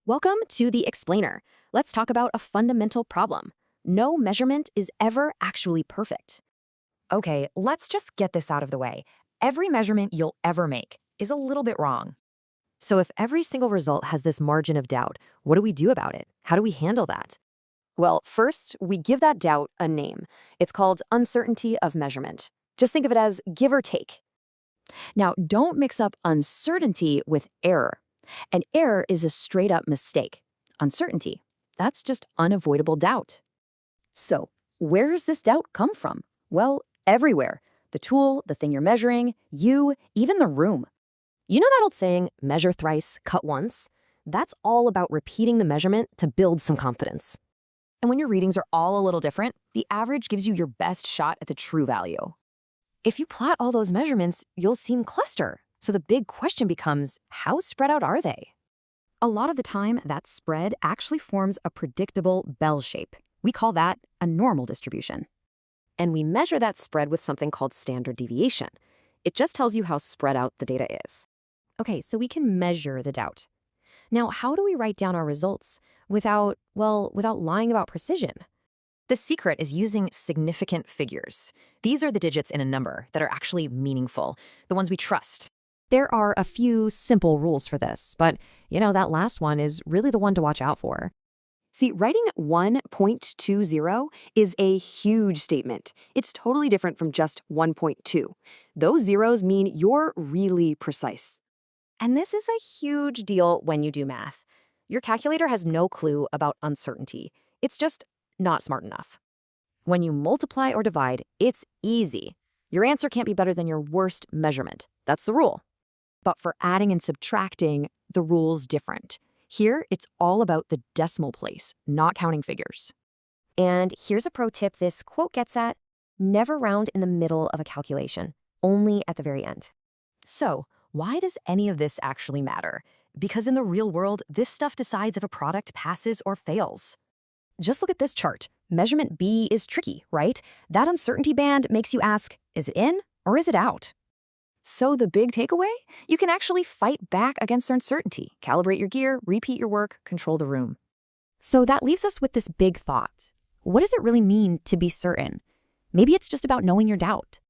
Welcome to the Explainer. Let's talk about a fundamental problem. No measurement is ever actually perfect. Okay, let's just get this out of the way. Every measurement you'll ever make is a little bit wrong. So if every single result has this margin of doubt, what do we do about it? How do we handle that? Well, first, we give that doubt a name. It's called uncertainty of measurement. Just think of it as give or take. Now, don't mix up uncertainty with error. An error is a straight-up mistake. Uncertainty, that's just unavoidable doubt. So, where does this doubt come from? Well, everywhere. The tool, the thing you're measuring, you, even the room. You know that old saying, measure thrice, cut once? That's all about repeating the measurement to build some confidence. And when your readings are all a little different, the average gives you your best shot at the true value. If you plot all those measurements, you'll seem cluster. So the big question becomes, how spread out are they? A lot of the time, that spread actually forms a predictable bell shape. We call that a normal distribution. And we measure that spread with something called standard deviation. It just tells you how spread out the data is. Okay, so we can measure the doubt. Now, how do we write down our results without lying about precision? The secret is using significant figures. These are the digits in a number that are actually meaningful, the ones we trust. There are a few simple rules for this, but that last one is really the one to watch out for. See, writing 1.20 is a huge statement. It's totally different from just 1.2. Those zeros mean you're really precise. And this is a huge deal when you do math. Your calculator has no clue about uncertainty. It's just not smart enough. When you multiply or divide, it's easy. Your answer can't be better than your worst measurement. That's the rule. But for adding and subtracting, the rule's different. Here, it's all about the decimal place, not counting figures. And here's a pro tip this quote gets at: never round in the middle of a calculation, only at the very end. So, why does any of this actually matter? Because in the real world, this stuff decides if a product passes or fails. Just look at this chart. Measurement B is tricky, right? That uncertainty band makes you ask, is it in or is it out? So the big takeaway? You can actually fight back against uncertainty, calibrate your gear, repeat your work, control the room. So that leaves us with this big thought. What does it really mean to be certain? Maybe it's just about knowing your doubt.